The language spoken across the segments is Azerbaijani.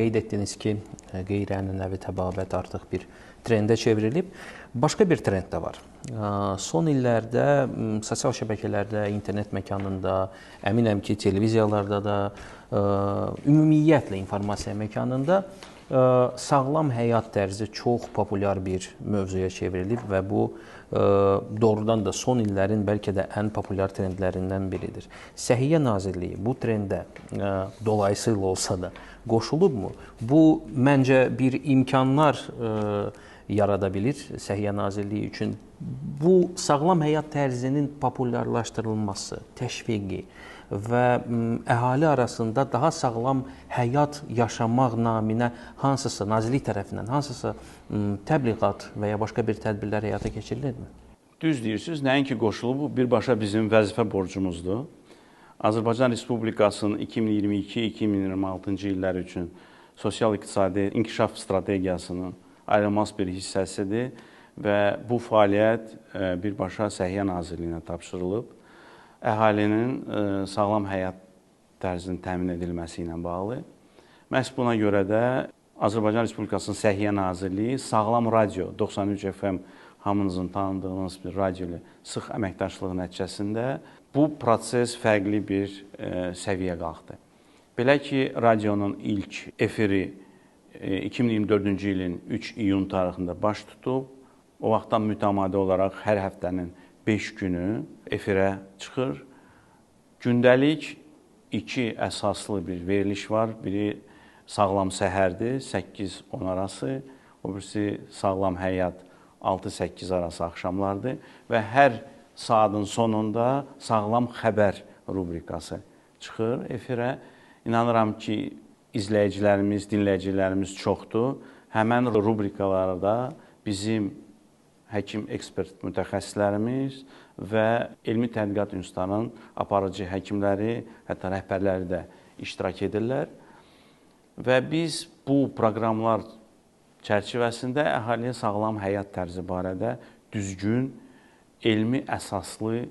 Qeyd etdiniz ki, qeyri-ənənəvi təbabət artıq bir trendə çevrilib. Başqa bir trend də var. Son illərdə sosial şəbəkələrdə, internet məkanında, əminəm ki, televiziyalarda da, ümumiyyətlə informasiya məkanında sağlam həyat tərzi çox populyar bir mövzuya çevrilib və bu doğrudan da son illərin bəlkə də ən populyar trendlərindən biridir. Səhiyyə Nazirliyi bu trendə dolayısıyla olsa da qoşulubmu? Bu məncə bir imkanlar yarada bilir Səhiyyə Nazirliyi üçün. Bu sağlam həyat tərzinin populyarlaşdırılması, təşviqi və əhali arasında daha sağlam həyat yaşamaq naminə hansısa nazirlik tərəfindən hansısa təbliğat və ya başqa bir tədbirlər həyata keçirilirmi? Düz deyirsiniz, nəinki qoşulub, bu birbaşa bizim vəzifə borcumuzdur. Azərbaycan Respublikasının 2022-2026-cı illər üçün sosial-iqtisadi inkişaf strategiyasının ayrılmaz bir hissəsidir və bu fəaliyyət birbaşa Səhiyyə Nazirliyinə tapşırılıb. Əhalinin sağlam həyat tərzinin təmin edilməsi ilə bağlı. Məhz buna görə də Azərbaycan Respublikasının Səhiyyə Nazirliyi Sağlam Radio 93 FM hamınızın tanıdığınız bir radio ilə sıx əməkdaşlığı nəticəsində bu proses fərqli bir səviyyə qalxdı. Belə ki, radionun ilk efiri 2024-cü ilin 3 iyun tarixində baş tutub. O vaxtdan mütəmadi olaraq hər həftənin 5 günü efirə çıxır. Gündəlik 2 əsaslı bir veriliş var. Biri Sağlam Səhərdir, 8-10 arası. O birisi Sağlam Həyat 6-8 arası axşamlardır. Və hər saatın sonunda Sağlam Xəbər rubrikası çıxır efirə. İnanıram ki, izləyicilərimiz, dinləyicilərimiz çoxdur. Həmən rubrikalarda bizim həkim ekspert mütəxəssislərimiz və elmi tədqiqat institutlarının aparıcı həkimləri, hətta rəhbərləri də iştirak edirlər. Və biz bu proqramlar çərçivəsində əhaliyə sağlam həyat tərzi barədə düzgün, elmi əsaslı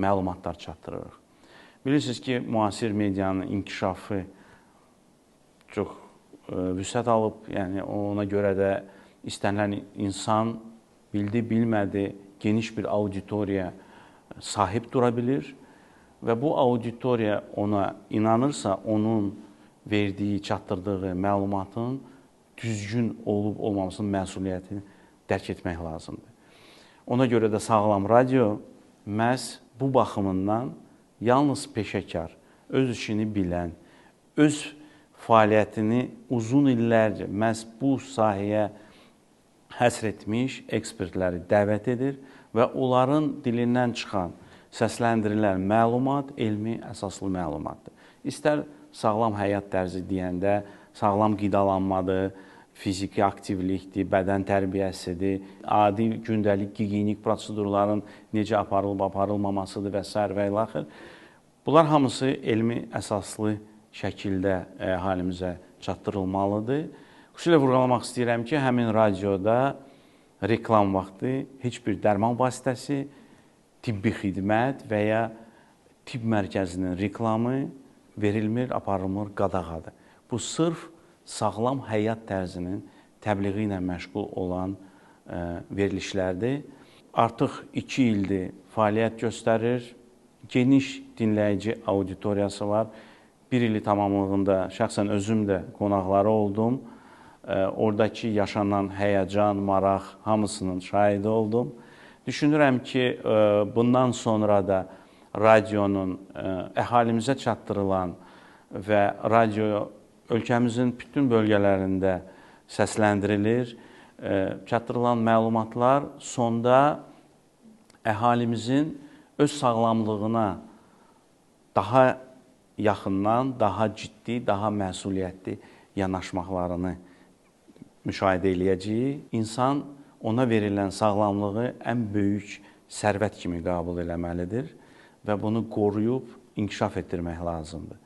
məlumatlar çatdırırıq. Bilirsiniz ki, müasir medianın inkişafı çox vüsət alıb, yəni ona görə də istənilən insan bildi, bilmədi, geniş bir auditoriya sahib dura bilir və bu auditoriya ona inanırsa, onun verdiyi, çatdırdığı məlumatın düzgün olub-olmamasının məsuliyyətini dərk etmək lazımdır. Ona görə də Sağlam Radio məhz bu baxımından yalnız peşəkar, öz işini bilən, öz fəaliyyətini uzun illərcə məhz bu sahəyə həsr etmiş ekspertləri dəvət edir və onların dilindən çıxan, səsləndirilən məlumat elmi əsaslı məlumatdır. İstər sağlam həyat tərzi deyəndə sağlam qidalanmadır, fiziki aktivlikdir, bədən tərbiyəsidir, adi gündəlik gigiyenik prosedurların necə aparılıb-aparılmamasıdır və s. və ilaxır. Bunlar hamısı elmi əsaslı şəkildə əhalimizə çatdırılmalıdır. Xüsusilə vurğulamaq istəyirəm ki, həmin radioda reklam vaxtı heç bir dərman vasitəsi, tibbi xidmət və ya tibb mərkəzinin reklamı verilmir, aparılmır, qadağadır. Bu sırf sağlam həyat tərzinin təbliği ilə məşğul olan verilişlərdir. Artıq 2 ildir fəaliyyət göstərir, geniş dinləyici auditoriyası var. 1 ili tamamlığında şəxsən özüm də qonaqları oldum. Oradakı yaşanan həyəcan, maraq hamısının şahidi oldum. Düşünürəm ki, bundan sonra da radionun əhalimizə çatdırılan və radio ölkəmizin bütün bölgələrində səsləndirilir. Çatdırılan məlumatlar sonda əhalimizin öz sağlamlığına daha yaxından, daha ciddi, daha məsuliyyətli yanaşmaqlarını müşahidə eləyəcəyik. İnsan ona verilən sağlamlığı ən böyük sərvət kimi qəbul eləməlidir və bunu qoruyub inkişaf etdirmək lazımdır.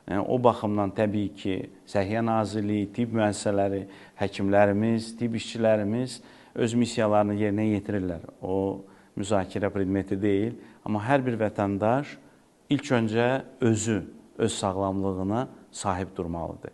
Yəni, o baxımdan təbii ki, Səhiyyə Nazirliyi, tibb müəssisələri, həkimlərimiz, tibb işçilərimiz öz missiyalarını yerinə yetirirlər. O, müzakirə predmeti deyil. Amma hər bir vətəndaş ilk öncə özü, öz sağlamlığına sahib durmalıdır.